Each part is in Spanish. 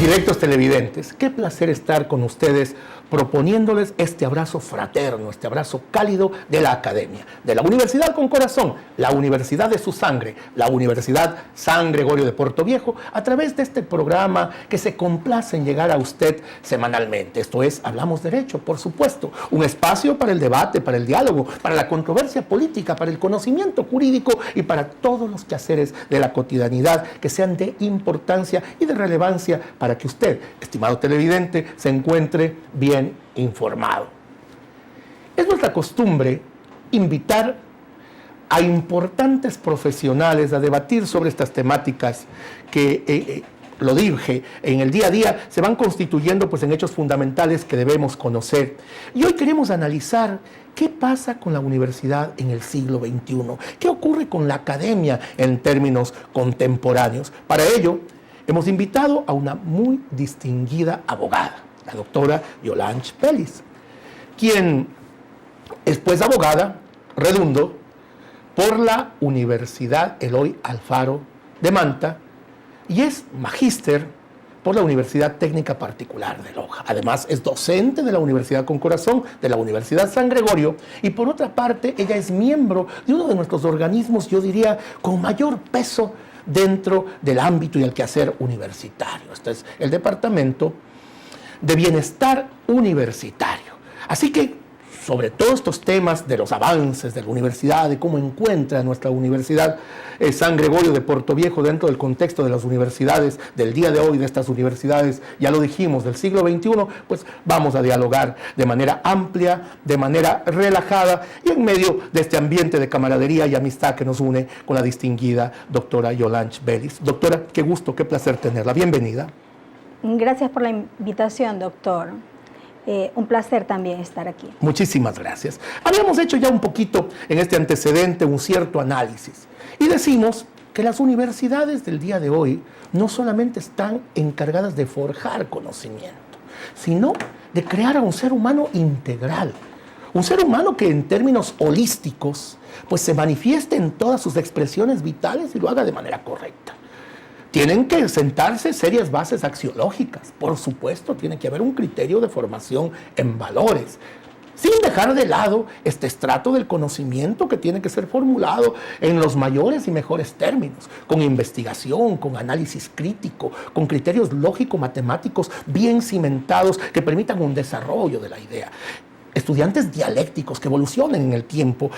Directos televidentes, qué placer estar con ustedes proponiéndoles este abrazo fraterno, este abrazo cálido de la academia, de la Universidad con Corazón, la Universidad de su sangre, la Universidad San Gregorio de Portoviejo, a través de este programa que se complace en llegar a usted semanalmente. Esto es Hablamos Derecho, por supuesto, un espacio para el debate, para el diálogo, para la controversia política, para el conocimiento jurídico y para todos los quehaceres de la cotidianidad que sean de importancia y de relevancia para que usted, estimado televidente, se encuentre bien informado. Es nuestra costumbre invitar a importantes profesionales a debatir sobre estas temáticas que, lo dije, en el día a día se van constituyendo pues, en hechos fundamentales que debemos conocer. Y hoy queremos analizar qué pasa con la universidad en el siglo XXI, qué ocurre con la academia en términos contemporáneos. Para ello, hemos invitado a una muy distinguida abogada, la doctora Yolange Bellis, quien es pues abogada, redundo, por la Universidad Eloy Alfaro de Manta y es magíster por la Universidad Técnica Particular de Loja. Además, es docente de la Universidad con Corazón, de la Universidad San Gregorio, y por otra parte, ella es miembro de uno de nuestros organismos, yo diría, con mayor peso dentro del ámbito y el quehacer universitario. Este es el Departamento de Bienestar Universitario. Así que, sobre todos estos temas de los avances de la universidad, de cómo encuentra nuestra Universidad San Gregorio de Portoviejo dentro del contexto de las universidades del día de hoy, de estas universidades, ya lo dijimos, del siglo XXI, pues vamos a dialogar de manera amplia, de manera relajada y en medio de este ambiente de camaradería y amistad que nos une con la distinguida doctora Yolange Bellis. Doctora, qué gusto, qué placer tenerla. Bienvenida. Gracias por la invitación, doctor. Un placer también estar aquí. Muchísimas gracias. Habíamos hecho ya un poquito en este antecedente un cierto análisis y decimos que las universidades del día de hoy no solamente están encargadas de forjar conocimiento, sino de crear a un ser humano integral. Un ser humano que en términos holísticos pues se manifieste en todas sus expresiones vitales y lo haga de manera correcta. Tienen que sentarse serias bases axiológicas, por supuesto, tiene que haber un criterio de formación en valores, sin dejar de lado este estrato del conocimiento que tiene que ser formulado en los mayores y mejores términos, con investigación, con análisis crítico, con criterios lógico-matemáticos bien cimentados que permitan un desarrollo de la idea. Estudiantes dialécticos que evolucionen en el tiempo.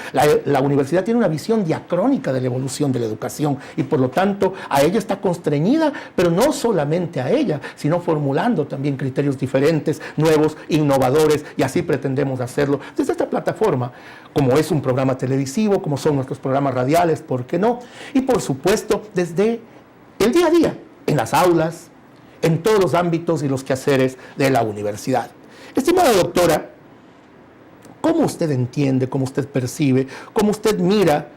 La universidad tiene una visión diacrónica de la evolución de la educación y por lo tanto a ella está constreñida, pero no solamente a ella, sino formulando también criterios diferentes, nuevos, innovadores, y así pretendemos hacerlo desde esta plataforma, como es un programa televisivo, como son nuestros programas radiales, ¿por qué no? Y por supuesto desde el día a día, en las aulas, en todos los ámbitos y los quehaceres de la universidad. Estimada doctora, ¿cómo usted entiende, cómo usted percibe, cómo usted mira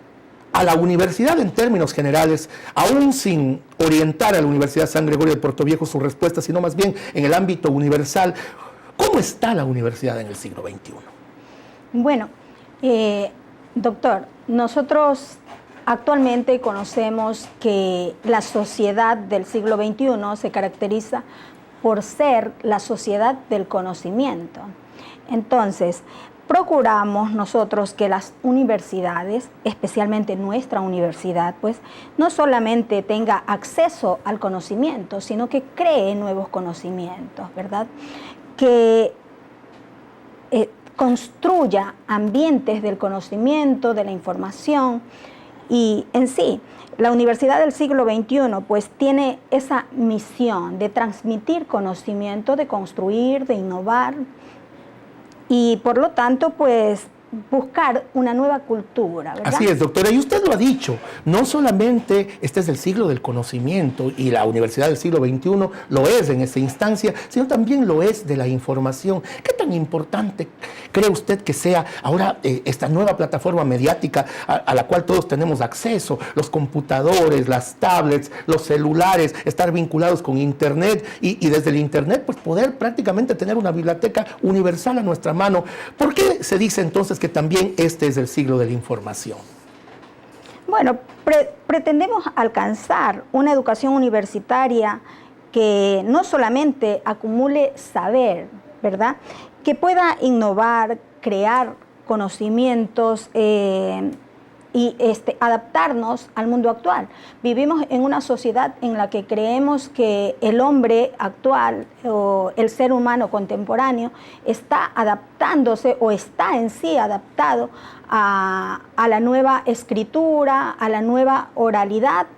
a la universidad en términos generales, aún sin orientar a la Universidad San Gregorio de Portoviejo su respuesta, sino más bien en el ámbito universal? ¿Cómo está la universidad en el siglo XXI? Bueno, doctor, nosotros actualmente conocemos que la sociedad del siglo XXI se caracteriza por ser la sociedad del conocimiento. Entonces, procuramos nosotros que las universidades, especialmente nuestra universidad, pues no solamente tenga acceso al conocimiento, sino que cree nuevos conocimientos, ¿verdad? Que construya ambientes del conocimiento, de la información y en sí, la universidad del siglo XXI pues tiene esa misión de transmitir conocimiento, de construir, de innovar, y por lo tanto, pues, buscar una nueva cultura, ¿verdad? Así es, doctora, y usted lo ha dicho, no solamente este es el siglo del conocimiento y la universidad del siglo XXI lo es en esa instancia, sino también lo es de la información. ¿Qué tan importante cree usted que sea ahora esta nueva plataforma mediática a la cual todos tenemos acceso, los computadores, las tablets, los celulares, estar vinculados con Internet y desde el Internet pues poder prácticamente tener una biblioteca universal a nuestra mano? ¿Por qué se dice entonces que también este es el siglo de la información? Bueno, pretendemos alcanzar una educación universitaria que no solamente acumule saber, ¿verdad? Que pueda innovar, crear conocimientos y adaptarnos al mundo actual. Vivimos en una sociedad en la que creemos que el hombre actual o el ser humano contemporáneo está adaptándose o está en sí adaptado a la nueva escritura, a la nueva oralidad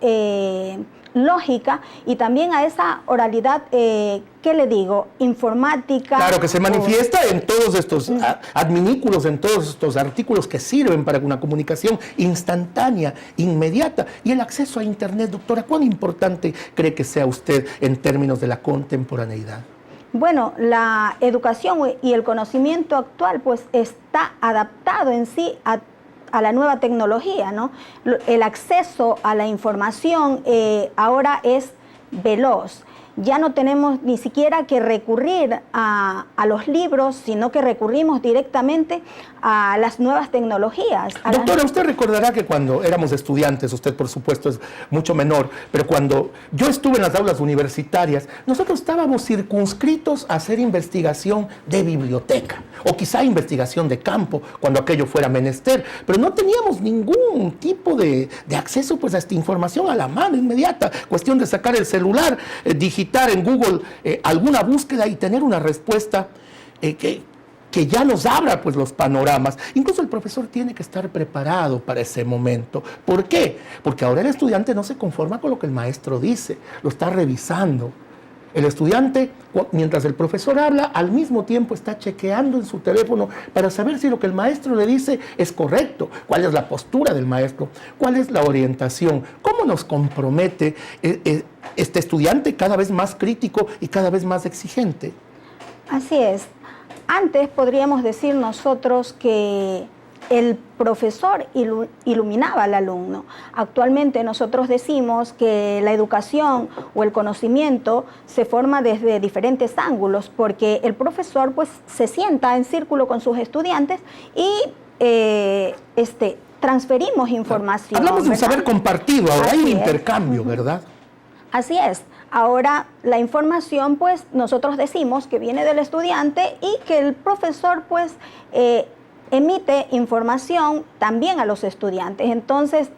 lógica y también a esa oralidad, ¿qué le digo? Informática. Claro, que se manifiesta en todos estos adminículos, en todos estos artículos que sirven para una comunicación instantánea, inmediata. Y el acceso a Internet, doctora, ¿cuán importante cree que sea usted en términos de la contemporaneidad? Bueno, la educación y el conocimiento actual pues está adaptado en sí a la nueva tecnología, ¿no? El acceso a la información ahora es veloz. Ya no tenemos ni siquiera que recurrir a los libros, sino que recurrimos directamente a las nuevas tecnologías. Doctora, usted recordará que cuando éramos estudiantes, usted por supuesto es mucho menor, pero cuando yo estuve en las aulas universitarias, nosotros estábamos circunscritos a hacer investigación de biblioteca, o quizá investigación de campo, cuando aquello fuera menester, pero no teníamos ningún tipo de acceso pues, a esta información a la mano inmediata, cuestión de sacar el celular, digitar en Google alguna búsqueda y tener una respuesta que ya nos abra pues, los panoramas. Incluso el profesor tiene que estar preparado para ese momento. ¿Por qué? Porque ahora el estudiante no se conforma con lo que el maestro dice, lo está revisando. El estudiante, mientras el profesor habla, al mismo tiempo está chequeando en su teléfono para saber si lo que el maestro le dice es correcto, cuál es la postura del maestro, cuál es la orientación, cómo nos compromete este estudiante cada vez más crítico y cada vez más exigente. Así es. Antes podríamos decir nosotros que el profesor iluminaba al alumno. Actualmente nosotros decimos que la educación o el conocimiento se forma desde diferentes ángulos, porque el profesor pues se sienta en círculo con sus estudiantes y transferimos información. Hablamos de un saber compartido, ahora hay un intercambio, es. ¿verdad? Así es. Ahora la información pues nosotros decimos que viene del estudiante y que el profesor pues emite información también a los estudiantes. Entonces,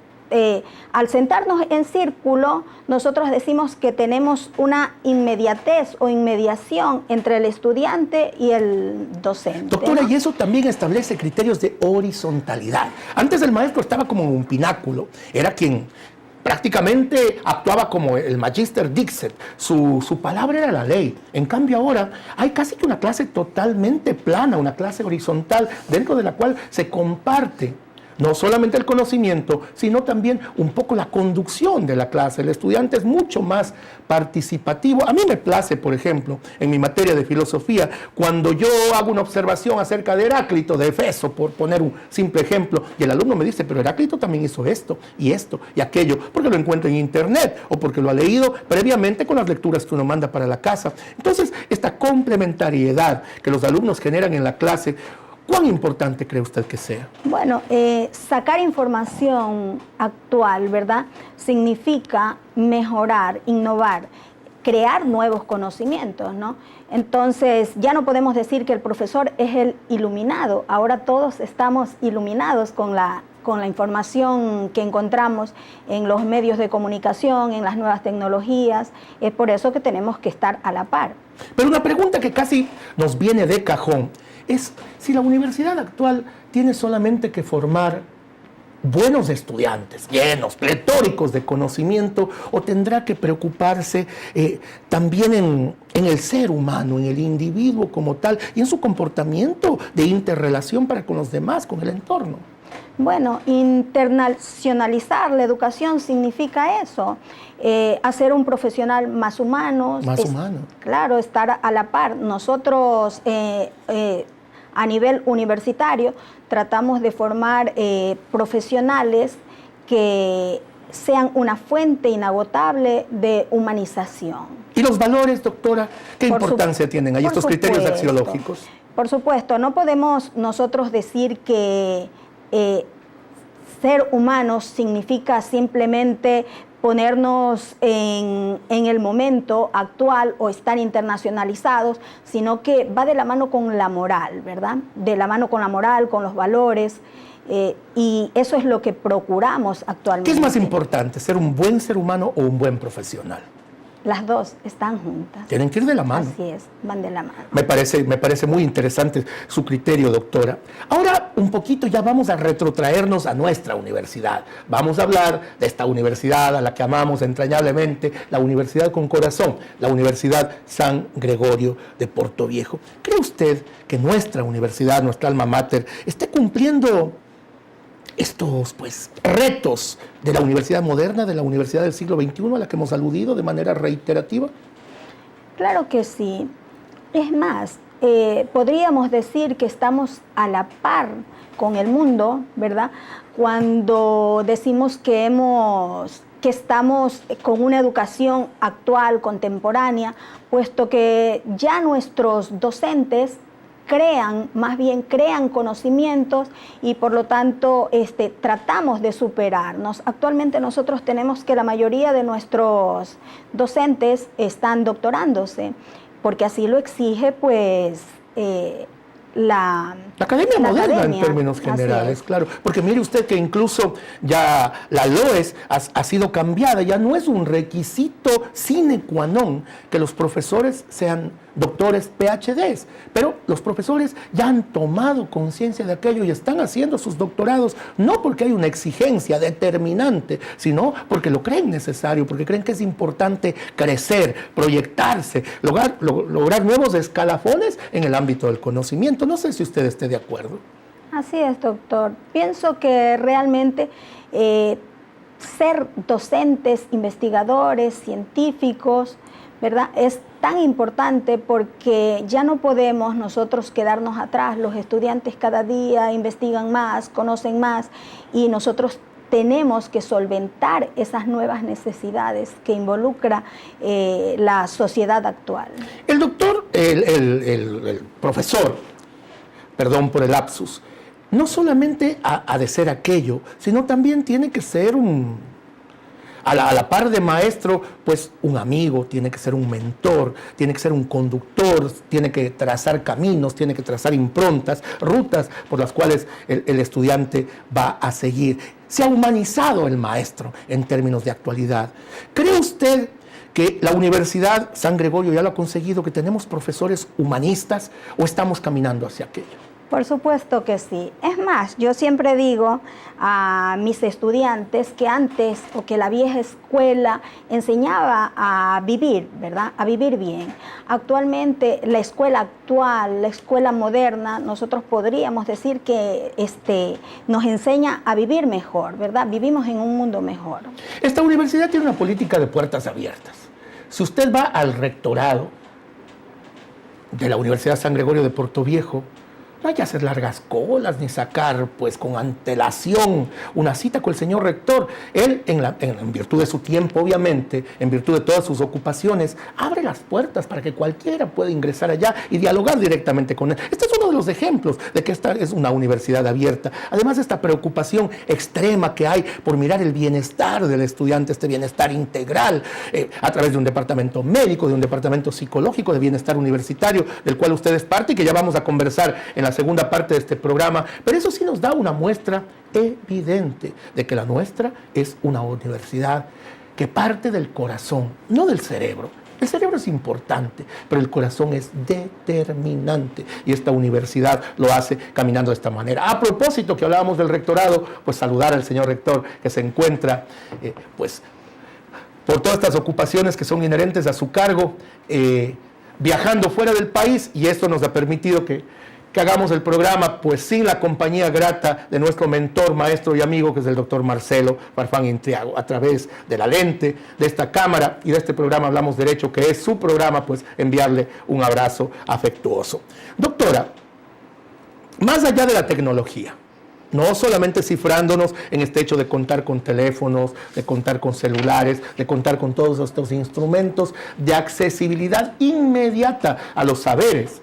al sentarnos en círculo, nosotros decimos que tenemos una inmediatez o inmediación entre el estudiante y el docente. Doctora, ¿no? y eso también establece criterios de horizontalidad. Antes el maestro estaba como en un pináculo, era quien prácticamente actuaba como el Magister Dixit, su palabra era la ley. En cambio ahora hay casi que una clase totalmente plana, una clase horizontal, dentro de la cual se comparte no solamente el conocimiento, sino también un poco la conducción de la clase. El estudiante es mucho más participativo. A mí me place, por ejemplo, en mi materia de filosofía, cuando yo hago una observación acerca de Heráclito, de Efeso, por poner un simple ejemplo, y el alumno me dice, pero Heráclito también hizo esto y aquello, porque lo encuentro en internet o porque lo ha leído previamente con las lecturas que uno manda para la casa. Entonces, esta complementariedad que los alumnos generan en la clase, ¿cuán importante cree usted que sea? Bueno, sacar información actual, ¿verdad? Significa mejorar, innovar, crear nuevos conocimientos, ¿no? Entonces, ya no podemos decir que el profesor es el iluminado. Ahora todos estamos iluminados con la información que encontramos en los medios de comunicación, en las nuevas tecnologías. Es por eso que tenemos que estar a la par. Pero una pregunta que casi nos viene de cajón es si la universidad actual tiene solamente que formar buenos estudiantes, llenos, pletóricos de conocimiento, o tendrá que preocuparse también en el ser humano, en el individuo como tal, y en su comportamiento de interrelación para con los demás, con el entorno. Bueno, internacionalizar la educación significa eso, hacer un profesional más humano. Claro, estar a la par. Nosotros a nivel universitario tratamos de formar profesionales que sean una fuente inagotable de humanización. ¿Y los valores, doctora, qué importancia tienen ahí estos criterios axiológicos? Por supuesto, no podemos nosotros decir que ser humano significa simplemente ponernos en el momento actual o estar internacionalizados, sino que va de la mano con la moral, ¿verdad? De la mano con la moral, con los valores, y eso es lo que procuramos actualmente. ¿Qué es más importante, ser un buen ser humano o un buen profesional? Las dos están juntas. Tienen que ir de la mano. Así es, van de la mano. Me parece muy interesante su criterio, doctora. Ahora, un poquito ya vamos a retrotraernos a nuestra universidad. Vamos a hablar de esta universidad a la que amamos entrañablemente, la Universidad con Corazón, la Universidad San Gregorio de Portoviejo. ¿Cree usted que nuestra universidad, nuestra alma mater, esté cumpliendo estos retos de la universidad moderna, de la universidad del siglo XXI, a la que hemos aludido de manera reiterativa? Claro que sí. Es más, podríamos decir que estamos a la par con el mundo, ¿verdad? Cuando decimos que estamos con una educación actual, contemporánea, puesto que ya nuestros docentes más bien crean conocimientos y por lo tanto tratamos de superarnos. Actualmente nosotros tenemos que la mayoría de nuestros docentes están doctorándose, porque así lo exige la academia moderna en términos generales, claro. Porque mire usted que incluso ya la LOES ha sido cambiada, ya no es un requisito sine qua non que los profesores sean doctores PhDs, pero los profesores ya han tomado conciencia de aquello y están haciendo sus doctorados, no porque hay una exigencia determinante, sino porque lo creen necesario, porque creen que es importante crecer, proyectarse, lograr nuevos escalafones en el ámbito del conocimiento. No sé si usted esté de acuerdo. Así es, doctor. Pienso que realmente ser docentes, investigadores, científicos, ¿verdad?, es tan importante porque ya no podemos nosotros quedarnos atrás. Los estudiantes cada día investigan más, conocen más y nosotros tenemos que solventar esas nuevas necesidades que involucra la sociedad actual. El doctor, el profesor, perdón por el lapsus, no solamente ha de ser aquello, sino también tiene que ser a la par de maestro, pues un amigo, tiene que ser un mentor, tiene que ser un conductor, tiene que trazar caminos, tiene que trazar improntas, rutas por las cuales el estudiante va a seguir. Se ha humanizado el maestro en términos de actualidad. ¿Cree usted que la Universidad San Gregorio ya lo ha conseguido, que tenemos profesores humanistas o estamos caminando hacia aquello? Por supuesto que sí. Es más, yo siempre digo a mis estudiantes que antes o que la vieja escuela enseñaba a vivir, ¿verdad? A vivir bien. Actualmente la escuela actual, la escuela moderna, nosotros podríamos decir que nos enseña a vivir mejor, ¿verdad? Vivimos en un mundo mejor. Esta universidad tiene una política de puertas abiertas. Si usted va al rectorado de la Universidad San Gregorio de Portoviejo, no hay que hacer largas colas ni sacar con antelación una cita con el señor rector. Él, en virtud de su tiempo, obviamente, en virtud de todas sus ocupaciones, abre las puertas para que cualquiera pueda ingresar allá y dialogar directamente con él. Este es uno de los ejemplos de que esta es una universidad abierta. Además, esta preocupación extrema que hay por mirar el bienestar del estudiante, este bienestar integral, a través de un departamento médico, de un departamento psicológico, de bienestar universitario, del cual usted es parte y que ya vamos a conversar en la segunda parte de este programa, pero eso sí nos da una muestra evidente de que la nuestra es una universidad que parte del corazón, no del cerebro. El cerebro es importante, pero el corazón es determinante y esta universidad lo hace caminando de esta manera. A propósito que hablábamos del rectorado, pues saludar al señor rector que se encuentra, por todas estas ocupaciones que son inherentes a su cargo, viajando fuera del país, y esto nos ha permitido que hagamos el programa pues sin la compañía grata de nuestro mentor, maestro y amigo, que es el doctor Marcelo Farfán Intriago. A través de la lente de esta cámara y de este programa Hablamos Derecho, que es su programa, pues enviarle un abrazo afectuoso. Doctora, más allá de la tecnología, no solamente cifrándonos en este hecho de contar con teléfonos, de contar con celulares, de contar con todos estos instrumentos de accesibilidad inmediata a los saberes,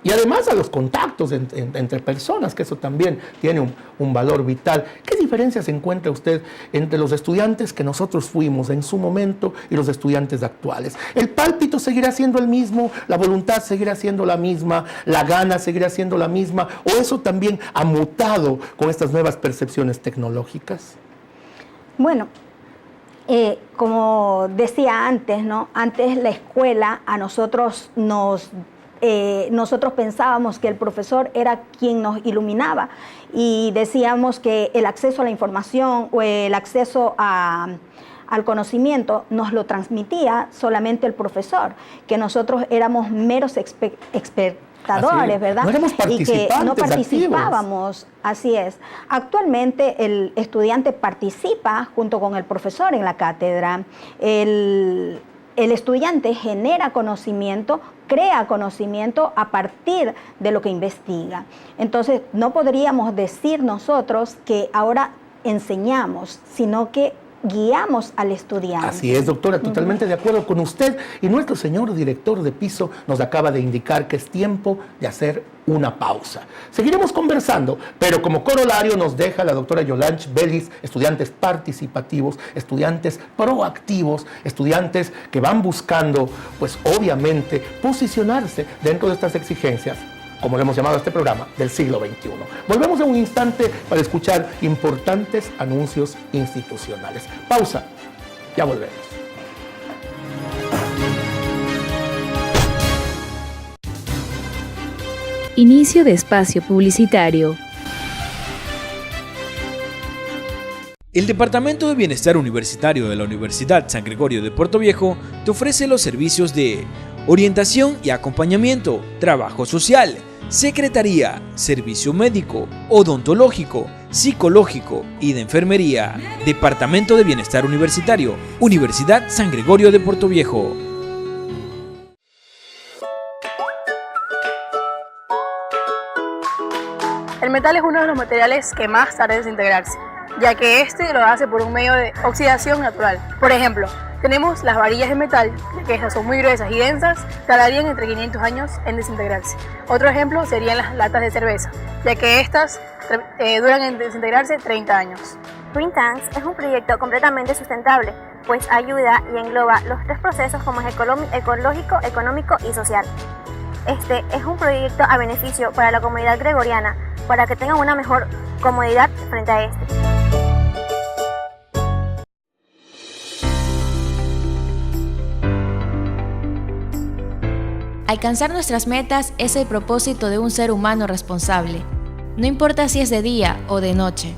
Y además a los contactos entre personas, que eso también tiene un valor vital. ¿Qué diferencia se encuentra usted entre los estudiantes que nosotros fuimos en su momento y los estudiantes actuales? ¿El pálpito seguirá siendo el mismo? ¿La voluntad seguirá siendo la misma? ¿La gana seguirá siendo la misma? ¿O eso también ha mutado con estas nuevas percepciones tecnológicas? Bueno, como decía antes, ¿no? Antes la escuela a nosotros nosotros pensábamos que el profesor era quien nos iluminaba y decíamos que el acceso a la información o el acceso al conocimiento nos lo transmitía solamente el profesor, que nosotros éramos meros espectadores, ¿verdad? No éramos participantes, y que no participábamos. Activos. Así es. Actualmente el estudiante participa junto con el profesor en la cátedra. El estudiante genera conocimiento, crea conocimiento a partir de lo que investiga. Entonces, no podríamos decir nosotros que ahora enseñamos, sino que guiamos al estudiante. Así es, doctora, totalmente de acuerdo con usted. Y nuestro señor director de piso nos acaba de indicar que es tiempo de hacer una pausa. Seguiremos conversando, pero como corolario nos deja la doctora Yolange Vélez, estudiantes participativos, estudiantes proactivos, estudiantes que van buscando, pues obviamente, posicionarse dentro de estas exigencias, como lo hemos llamado a este programa, del siglo XXI. Volvemos en un instante para escuchar importantes anuncios institucionales. Pausa, ya volvemos. Inicio de espacio publicitario. El Departamento de Bienestar Universitario de la Universidad San Gregorio de Puerto Viejo te ofrece los servicios de orientación y acompañamiento, trabajo social, secretaría, servicio médico, odontológico, psicológico y de enfermería. Departamento de Bienestar Universitario, Universidad San Gregorio de Puerto Viejo. El metal es uno de los materiales que más tarda en desintegrarse, ya que este lo hace por un medio de oxidación natural. Por ejemplo, tenemos las varillas de metal, ya que estas son muy gruesas y densas, tardarían entre 500 años en desintegrarse. Otro ejemplo serían las latas de cerveza, ya que estas duran en desintegrarse 30 años. Green Tanks es un proyecto completamente sustentable, pues ayuda y engloba los tres procesos como es ecológico, económico y social. Este es un proyecto a beneficio para la comunidad gregoriana, para que tengan una mejor comodidad frente a este. Alcanzar nuestras metas es el propósito de un ser humano responsable. No importa si es de día o de noche.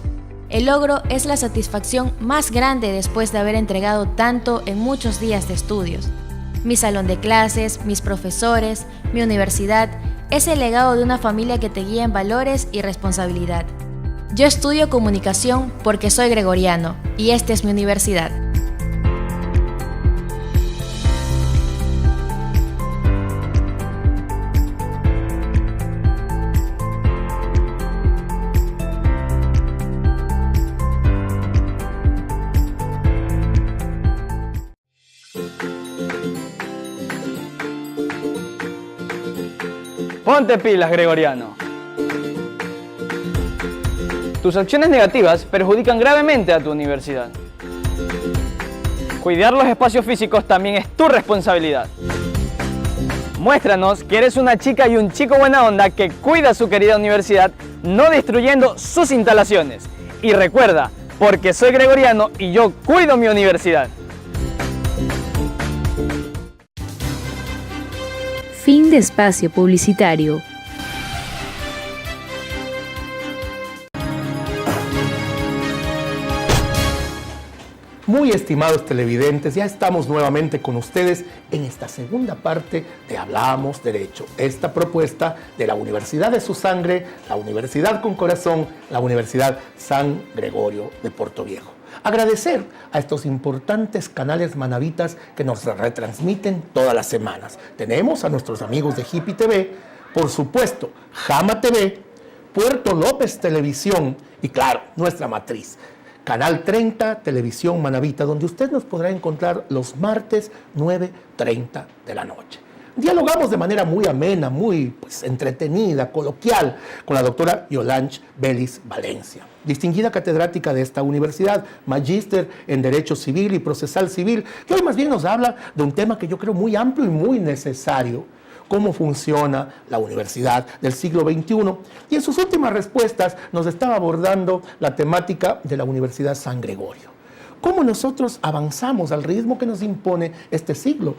El logro es la satisfacción más grande después de haber entregado tanto en muchos días de estudios. Mi salón de clases, mis profesores, mi universidad, es el legado de una familia que te guía en valores y responsabilidad. Yo estudio comunicación porque soy gregoriano y esta es mi universidad. Ponte pilas, gregoriano. Tus acciones negativas perjudican gravemente a tu universidad. Cuidar los espacios físicos también es tu responsabilidad. Muéstranos que eres una chica y un chico buena onda que cuida su querida universidad, no destruyendo sus instalaciones. Y recuerda, porque soy gregoriano y yo cuido mi universidad. Fin de espacio publicitario. Muy estimados televidentes, ya estamos nuevamente con ustedes en esta segunda parte de Hablamos Derecho. Esta propuesta de la Universidad de su sangre, la Universidad con Corazón, la Universidad San Gregorio de Puerto Viejo. Agradecer a estos importantes canales manavitas que nos retransmiten todas las semanas. Tenemos a nuestros amigos de Hippie TV, por supuesto, Jama TV, Puerto López Televisión y claro, nuestra matriz, Canal 30, Televisión Manavita, donde usted nos podrá encontrar los martes 9:30 de la noche. dialogamos de manera muy amena, muy entretenida, coloquial, con la doctora Yolange Vélez Valencia, distinguida catedrática de esta universidad, magíster en Derecho Civil y Procesal Civil, que hoy más bien nos habla de un tema que yo creo muy amplio y muy necesario: cómo funciona la universidad del siglo XXI. Y en sus últimas respuestas nos estaba abordando la temática de la Universidad San Gregorio. Cómo nosotros avanzamos al ritmo que nos impone este siglo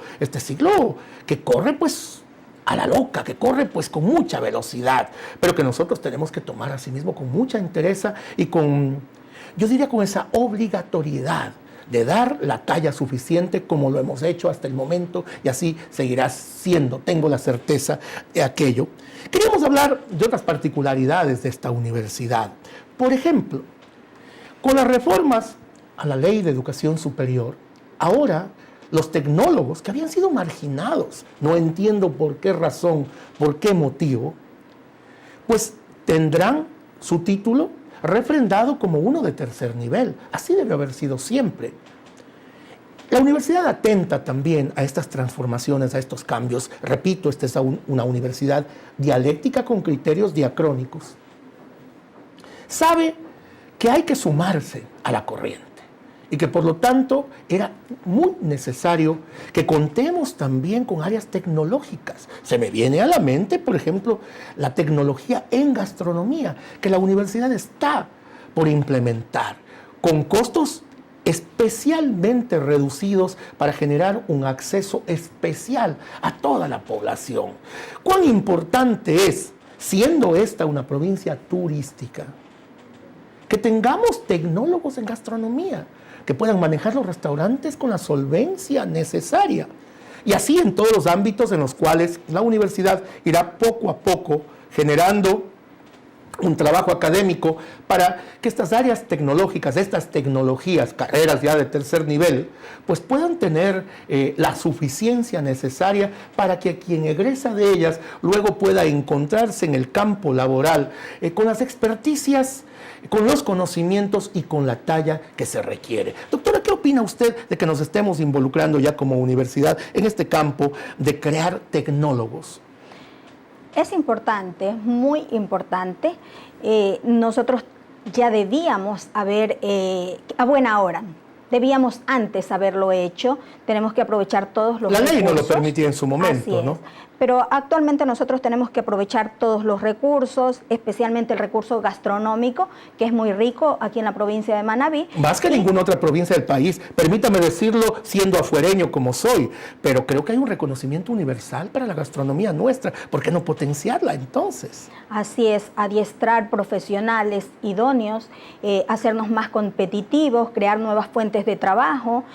que corre pues a la loca, que corre pues con mucha velocidad, pero que nosotros tenemos que tomar a sí mismo con mucha entereza y con, yo diría, con esa obligatoriedad de dar la talla suficiente como lo hemos hecho hasta el momento, y así seguirá siendo, tengo la certeza de aquello. Queríamos hablar de otras particularidades de esta universidad. Por ejemplo, con las reformas a la Ley de Educación Superior, ahora los tecnólogos que habían sido marginados, no entiendo por qué razón, por qué motivo, pues tendrán su título refrendado como uno de tercer nivel. Así debe haber sido siempre. La universidad atenta también a estas transformaciones, a estos cambios. Repito, esta es una universidad dialéctica con criterios diacrónicos. Sabe que hay que sumarse a la corriente y que por lo tanto era muy necesario que contemos también con áreas tecnológicas. Se me viene a la mente, por ejemplo, la tecnología en gastronomía, que la universidad está por implementar, con costos especialmente reducidos para generar un acceso especial a toda la población. ¿Cuán importante es, siendo esta una provincia turística, que tengamos tecnólogos en gastronomía, que puedan manejar los restaurantes con la solvencia necesaria? Y así en todos los ámbitos en los cuales la universidad irá poco a poco generando un trabajo académico para que estas áreas tecnológicas, estas tecnologías, carreras ya de tercer nivel, pues puedan tener la suficiencia necesaria para que quien egresa de ellas luego pueda encontrarse en el campo laboral con las experticias, con los conocimientos y con la talla que se requiere. Doctora, ¿qué opina usted de que nos estemos involucrando ya como universidad en este campo de crear tecnólogos? Es importante, muy importante. Nosotros ya debíamos haber, a buena hora, debíamos antes haberlo hecho. Tenemos que aprovechar todos los recursos. La ley no lo permitía en su momento, ¿no? Pero actualmente nosotros tenemos que aprovechar todos los recursos, especialmente el recurso gastronómico, que es muy rico aquí en la provincia de Manabí. Más que ninguna otra provincia del país, permítame decirlo siendo afuereño como soy, pero creo que hay un reconocimiento universal para la gastronomía nuestra. ¿Por qué no potenciarla entonces? Así es, adiestrar profesionales idóneos, hacernos más competitivos, crear nuevas fuentes de trabajo.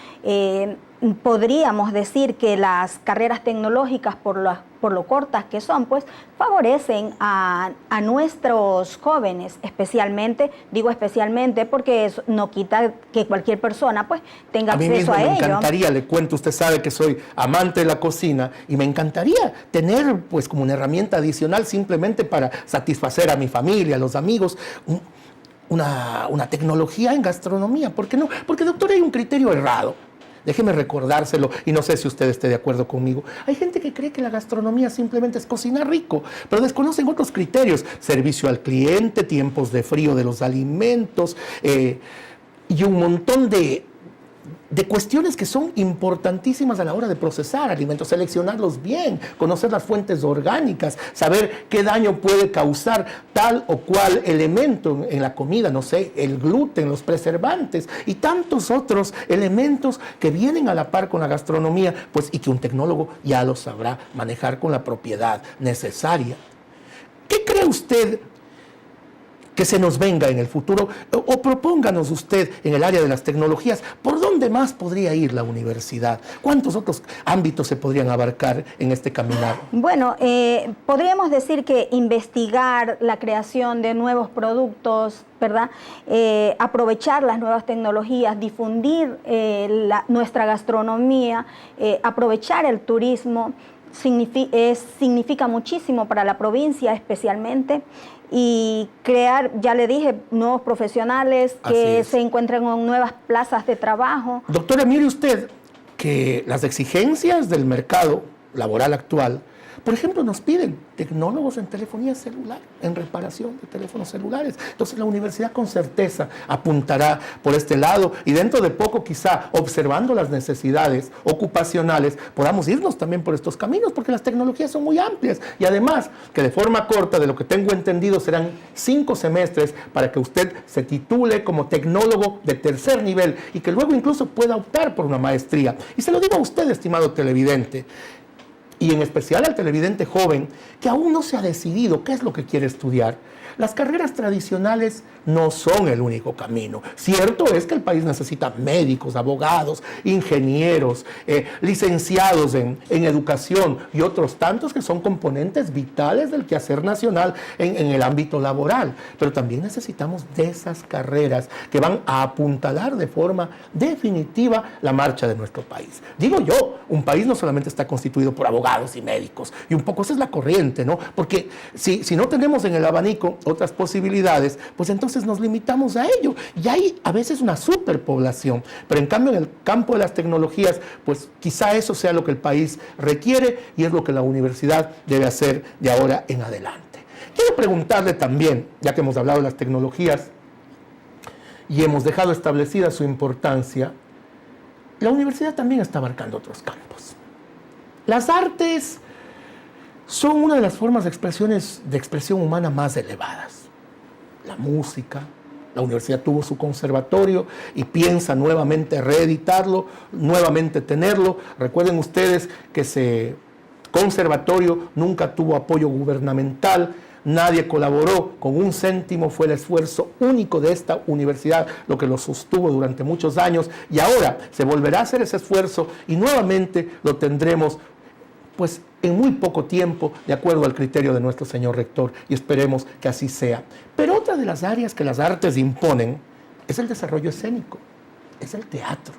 Podríamos decir que las carreras tecnológicas, por lo cortas que son, pues favorecen a nuestros jóvenes, especialmente, digo especialmente porque eso no quita que cualquier persona pues tenga acceso a ello. A mí mismo me encantaría, le cuento, usted sabe que soy amante de la cocina y me encantaría tener pues como una herramienta adicional simplemente para satisfacer a mi familia, a los amigos, una tecnología en gastronomía. ¿Por qué no? Porque, doctor, hay un criterio errado. Déjeme recordárselo, y no sé si usted esté de acuerdo conmigo. Hay gente que cree que la gastronomía simplemente es cocinar rico, pero desconocen otros criterios: servicio al cliente, tiempos de frío de los alimentos, y un montón de cuestiones que son importantísimas a la hora de procesar alimentos, seleccionarlos bien, conocer las fuentes orgánicas, saber qué daño puede causar tal o cual elemento en la comida, no sé, el gluten, los preservantes y tantos otros elementos que vienen a la par con la gastronomía, pues, y que un tecnólogo ya lo sabrá manejar con la propiedad necesaria. ¿Qué cree usted que se nos venga en el futuro? O propónganos usted en el área de las tecnologías, ¿por dónde más podría ir la universidad? ¿Cuántos otros ámbitos se podrían abarcar en este caminar? Bueno, podríamos decir que investigar la creación de nuevos productos, ¿verdad? Aprovechar las nuevas tecnologías, difundir nuestra gastronomía, aprovechar el turismo, significa muchísimo para la provincia especialmente, y crear, ya le dije, nuevos profesionales que se encuentren en nuevas plazas de trabajo. Doctora, mire usted que las exigencias del mercado laboral actual, por ejemplo, nos piden tecnólogos en telefonía celular, en reparación de teléfonos celulares. Entonces la universidad con certeza apuntará por este lado y dentro de poco quizá observando las necesidades ocupacionales podamos irnos también por estos caminos porque las tecnologías son muy amplias y además que de forma corta, de lo que tengo entendido, serán 5 semestres para que usted se titule como tecnólogo de tercer nivel y que luego incluso pueda optar por una maestría. Y se lo digo a usted, estimado televidente, y en especial al televidente joven que aún no se ha decidido qué es lo que quiere estudiar. Las carreras tradicionales no son el único camino. Cierto es que el país necesita médicos, abogados, ingenieros, licenciados en educación y otros tantos que son componentes vitales del quehacer nacional en el ámbito laboral. Pero también necesitamos de esas carreras que van a apuntalar de forma definitiva la marcha de nuestro país. Digo yo, un país no solamente está constituido por abogados y médicos, y un poco esa es la corriente, ¿no? Porque si no tenemos en el abanico otras posibilidades, pues entonces nos limitamos a ello. Y hay a veces una superpoblación, pero en cambio en el campo de las tecnologías, pues quizá eso sea lo que el país requiere y es lo que la universidad debe hacer de ahora en adelante. Quiero preguntarle también, ya que hemos hablado de las tecnologías y hemos dejado establecida su importancia, la universidad también está abarcando otros campos. Las artes son una de las formas de expresión humana más elevadas. La música, la universidad tuvo su conservatorio y piensa nuevamente reeditarlo, nuevamente tenerlo. Recuerden ustedes que ese conservatorio nunca tuvo apoyo gubernamental, nadie colaboró con un céntimo, fue el esfuerzo único de esta universidad lo que lo sostuvo durante muchos años y ahora se volverá a hacer ese esfuerzo y nuevamente lo tendremos pues en muy poco tiempo, de acuerdo al criterio de nuestro señor rector, y esperemos que así sea. Pero otra de las áreas que las artes imponen es el desarrollo escénico, es el teatro.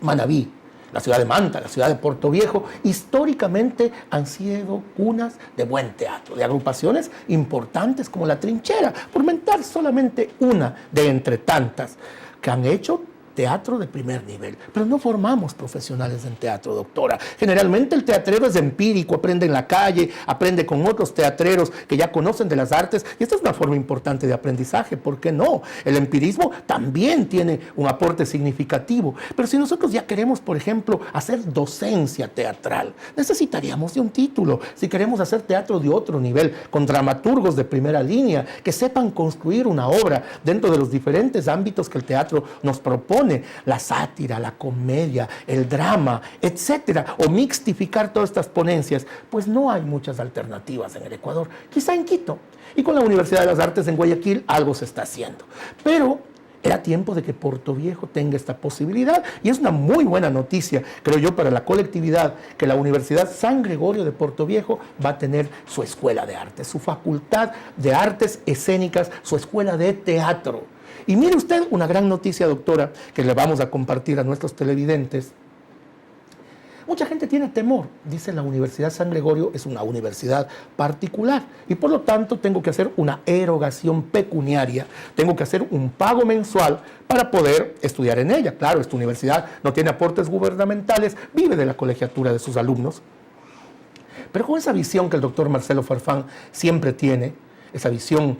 Manabí, la ciudad de Manta, la ciudad de Puerto Viejo, históricamente han sido cunas de buen teatro, de agrupaciones importantes como La Trinchera, por mentar solamente una de entre tantas, que han hecho teatro de primer nivel, pero no formamos profesionales en teatro, doctora. Generalmente el teatrero es empírico, aprende en la calle, aprende con otros teatreros que ya conocen de las artes, y esta es una forma importante de aprendizaje, ¿por qué no? El empirismo también tiene un aporte significativo, pero si nosotros ya queremos, por ejemplo, hacer docencia teatral, necesitaríamos de un título. Si queremos hacer teatro de otro nivel, con dramaturgos de primera línea, que sepan construir una obra dentro de los diferentes ámbitos que el teatro nos propone, la sátira, la comedia, el drama, etcétera, o mixtificar todas estas ponencias, pues no hay muchas alternativas en el Ecuador, quizá en Quito, y con la Universidad de las Artes en Guayaquil algo se está haciendo, pero era tiempo de que Puerto Viejo tenga esta posibilidad y es una muy buena noticia, creo yo, para la colectividad, que la Universidad San Gregorio de Puerto Viejo va a tener su escuela de artes, su facultad de artes escénicas, su escuela de teatro. Y mire usted una gran noticia, doctora, que le vamos a compartir a nuestros televidentes. Mucha gente tiene temor, dice la Universidad San Gregorio es una universidad particular y por lo tanto tengo que hacer una erogación pecuniaria, tengo que hacer un pago mensual para poder estudiar en ella. Claro, esta universidad no tiene aportes gubernamentales, vive de la colegiatura de sus alumnos, pero con esa visión que el doctor Marcelo Farfán siempre tiene, esa visión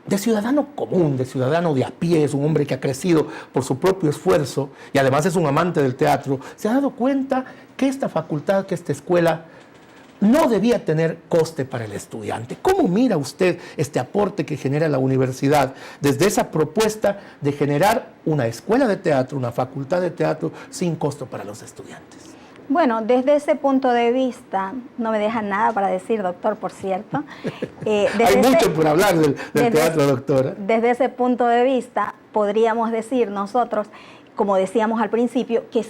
de ciudadano común, de ciudadano de a pie, es un hombre que ha crecido por su propio esfuerzo y además es un amante del teatro, se ha dado cuenta que esta facultad, que esta escuela no debía tener coste para el estudiante. ¿Cómo mira usted este aporte que genera la universidad desde esa propuesta de generar una escuela de teatro, una facultad de teatro sin costo para los estudiantes? Bueno, desde ese punto de vista, no me deja nada para decir, doctor, por cierto. Hay mucho por hablar del teatro, doctora. Desde ese punto de vista, podríamos decir nosotros, como decíamos al principio, que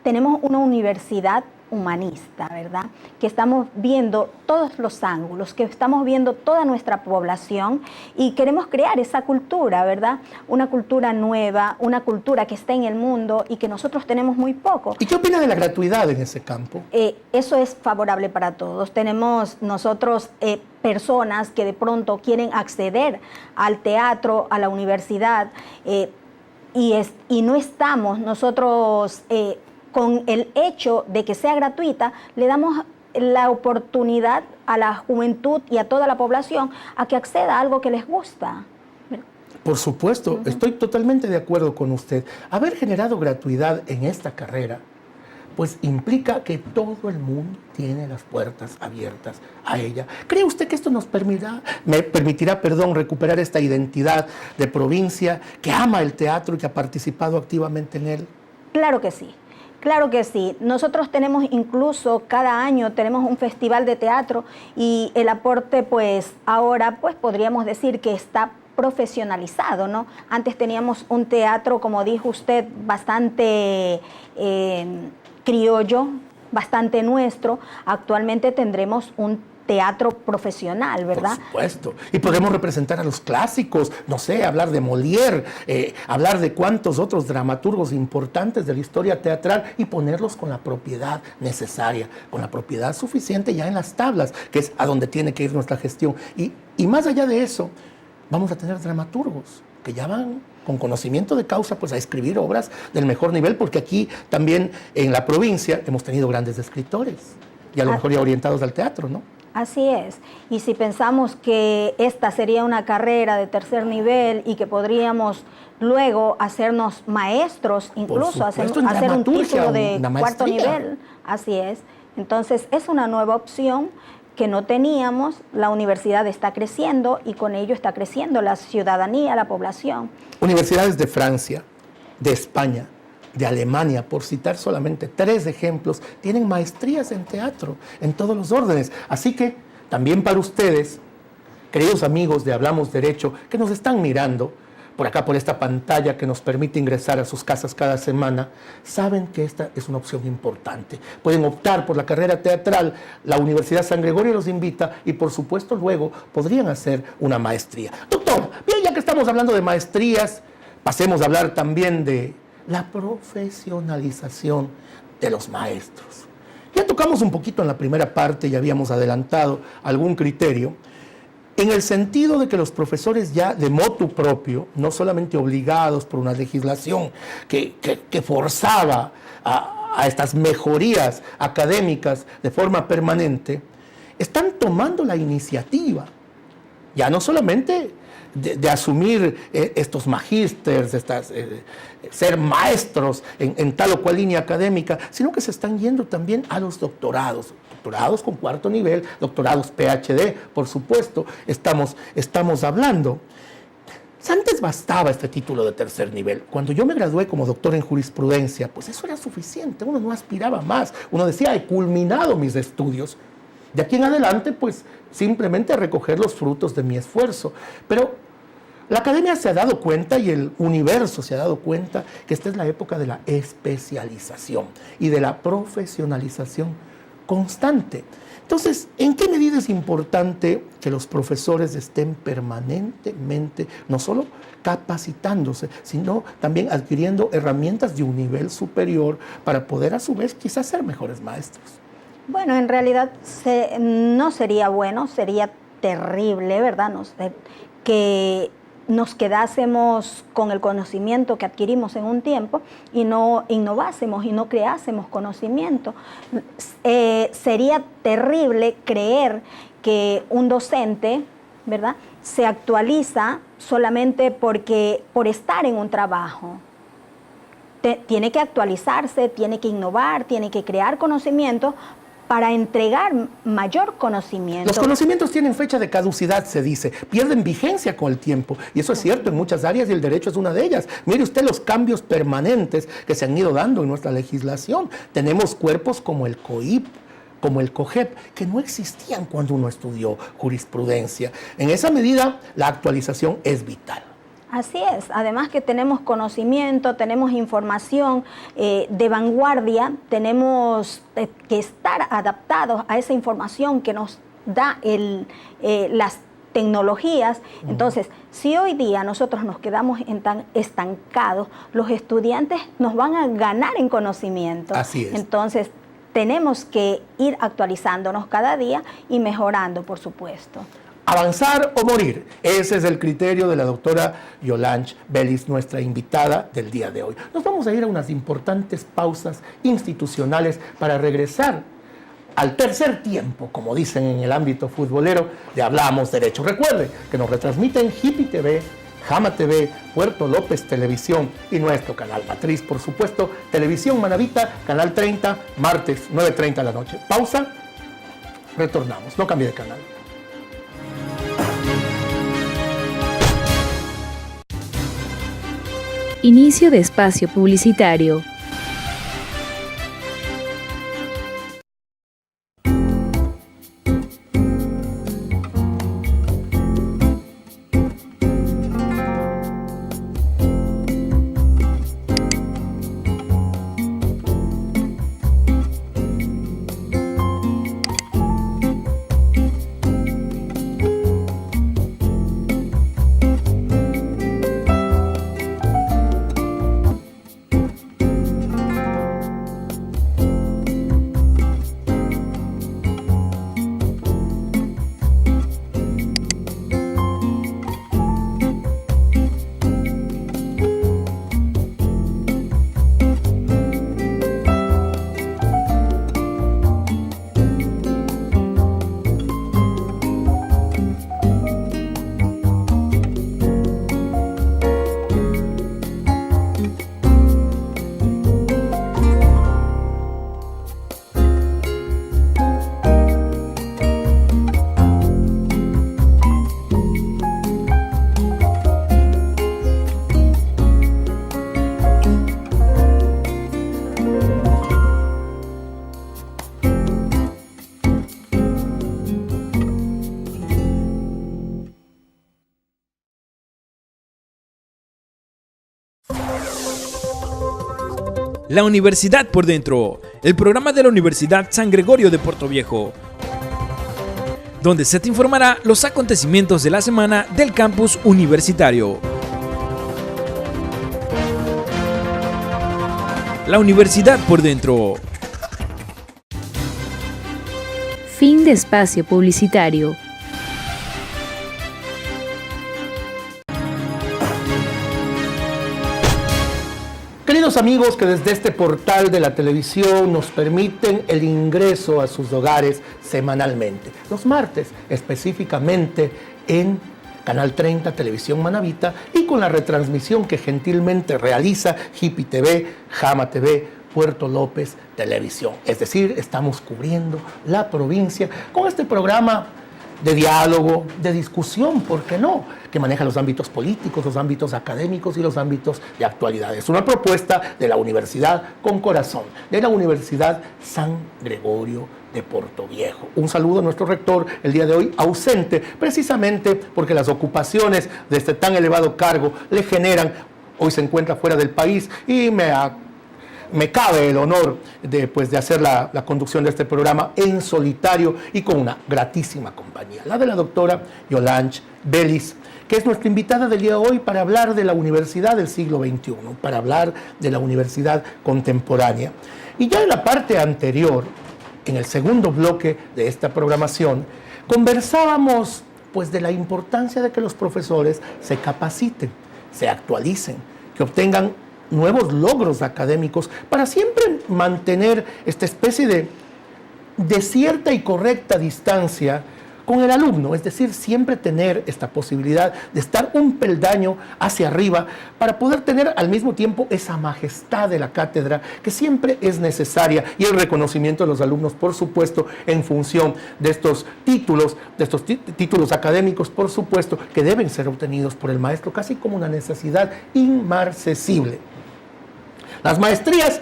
tenemos una universidad humanista, ¿verdad? Que estamos viendo todos los ángulos, que estamos viendo toda nuestra población y queremos crear esa cultura, ¿verdad? Una cultura nueva, una cultura que está en el mundo y que nosotros tenemos muy poco. ¿Y qué opina de la gratuidad en ese campo? Eso es favorable para todos. Tenemos nosotros personas que de pronto quieren acceder al teatro, a la universidad y no estamos nosotros con el hecho de que sea gratuita, le damos la oportunidad a la juventud y a toda la población a que acceda a algo que les gusta. Por supuesto, estoy totalmente de acuerdo con usted. Haber generado gratuidad en esta carrera, pues implica que todo el mundo tiene las puertas abiertas a ella. ¿Cree usted que esto nos permitirá, recuperar esta identidad de provincia que ama el teatro y que ha participado activamente en él? Claro que sí. Claro que sí. Nosotros tenemos incluso cada año tenemos un festival de teatro y el aporte pues ahora pues podríamos decir que está profesionalizado, ¿no? Antes teníamos un teatro, como dijo usted, bastante criollo, bastante nuestro. Actualmente tendremos un teatro profesional, ¿verdad? Por supuesto. Y podemos representar a los clásicos, no sé, hablar de Molière, hablar de cuántos otros dramaturgos importantes de la historia teatral y ponerlos con la propiedad necesaria, con la propiedad suficiente ya en las tablas, que es a donde tiene que ir nuestra gestión. Y más allá de eso, vamos a tener dramaturgos que ya van con conocimiento de causa pues a escribir obras del mejor nivel, porque aquí también en la provincia hemos tenido grandes escritores y a lo mejor ya orientados al teatro, ¿no? Así es. Y si pensamos que esta sería una carrera de tercer nivel y que podríamos luego hacernos maestros, incluso hacer un título de cuarto nivel, así es. Entonces es una nueva opción que no teníamos. La universidad está creciendo y con ello está creciendo la ciudadanía, la población. Universidades de Francia, de España, de Alemania, por citar solamente 3 ejemplos, tienen maestrías en teatro, en todos los órdenes. Así que también para ustedes, queridos amigos de Hablamos Derecho, que nos están mirando por acá, por esta pantalla que nos permite ingresar a sus casas cada semana, saben que esta es una opción importante. Pueden optar por la carrera teatral, la Universidad San Gregorio los invita y por supuesto luego podrían hacer una maestría. Doctor, bien, ya que estamos hablando de maestrías, pasemos a hablar también de la profesionalización de los maestros. Ya tocamos un poquito en la primera parte y habíamos adelantado algún criterio, en el sentido de que los profesores ya de motu propio, no solamente obligados por una legislación que forzaba a estas mejorías académicas de forma permanente, están tomando la iniciativa, ya no solamente de asumir estos magísteres, ser maestros en tal o cual línea académica, sino que se están yendo también a los doctorados con cuarto nivel, doctorados PhD, por supuesto, estamos hablando. Antes bastaba este título de tercer nivel. Cuando yo me gradué como doctor en jurisprudencia, pues eso era suficiente, uno no aspiraba más, uno decía, he culminado mis estudios. De aquí en adelante, pues simplemente recoger los frutos de mi esfuerzo. Pero la academia se ha dado cuenta y el universo se ha dado cuenta que esta es la época de la especialización y de la profesionalización constante. Entonces, ¿en qué medida es importante que los profesores estén permanentemente, no solo capacitándose, sino también adquiriendo herramientas de un nivel superior para poder a su vez quizás ser mejores maestros? Bueno, en realidad no sería bueno, sería terrible, ¿verdad? Que nos quedásemos con el conocimiento que adquirimos en un tiempo y no innovásemos y no creásemos conocimiento. Sería terrible creer que un docente, ¿verdad?, se actualiza solamente por estar en un trabajo. Tiene que actualizarse, tiene que innovar, tiene que crear conocimiento para entregar mayor conocimiento. Los conocimientos tienen fecha de caducidad, se dice, pierden vigencia con el tiempo, y eso es cierto en muchas áreas y el derecho es una de ellas. Mire usted los cambios permanentes que se han ido dando en nuestra legislación. Tenemos cuerpos como el COIP, como el COGEP, que no existían cuando uno estudió jurisprudencia. En esa medida, la actualización es vital. Así es, además que tenemos conocimiento, tenemos información de vanguardia, tenemos que estar adaptados a esa información que nos da las tecnologías. Entonces, si hoy día nosotros nos quedamos estancados, los estudiantes nos van a ganar en conocimiento. Así es. Entonces, tenemos que ir actualizándonos cada día y mejorando, por supuesto. avanzar o morir. Ese es el criterio de la doctora Yolange Bellis, nuestra invitada del día de hoy. Nos vamos a ir a unas importantes pausas institucionales para regresar al tercer tiempo, como dicen en el ámbito futbolero, de Hablamos Derecho. Recuerde que nos retransmiten Hippie TV, Jama TV, Puerto López Televisión y nuestro canal matriz, por supuesto, Televisión Manavita, Canal 30, martes 9:30 de la noche. Pausa, retornamos, no cambie de canal. Inicio de espacio publicitario. La Universidad por Dentro, el programa de la Universidad San Gregorio de Portoviejo, donde se te informará los acontecimientos de la semana del campus universitario. La Universidad por Dentro. Fin de espacio publicitario. Queridos amigos que desde este portal de la televisión nos permiten el ingreso a sus hogares semanalmente, los martes específicamente en Canal 30, Televisión Manavita, y con la retransmisión que gentilmente realiza Hippie TV, Jama TV, Puerto López Televisión. Es decir, estamos cubriendo la provincia con este programa de diálogo, de discusión, ¿por qué no?, que maneja los ámbitos políticos, los ámbitos académicos y los ámbitos de actualidad. Es una propuesta de la Universidad con Corazón, de la Universidad San Gregorio de Portoviejo. Un saludo a nuestro rector, el día de hoy ausente, precisamente porque las ocupaciones de este tan elevado cargo le generan, hoy se encuentra fuera del país y me cabe el honor de hacer la conducción de este programa en solitario y con una gratísima compañía, la de la doctora Yolange Bellis, que es nuestra invitada del día de hoy para hablar de la universidad del siglo XXI, para hablar de la universidad contemporánea. Y ya en la parte anterior, en el segundo bloque de esta programación, conversábamos de la importancia de que los profesores se capaciten, se actualicen, que obtengan nuevos logros académicos para siempre mantener esta especie de cierta y correcta distancia con el alumno, es decir, siempre tener esta posibilidad de estar un peldaño hacia arriba para poder tener al mismo tiempo esa majestad de la cátedra que siempre es necesaria, y el reconocimiento de los alumnos, por supuesto, en función de estos títulos académicos, por supuesto, que deben ser obtenidos por el maestro casi como una necesidad inmarcesible. Las maestrías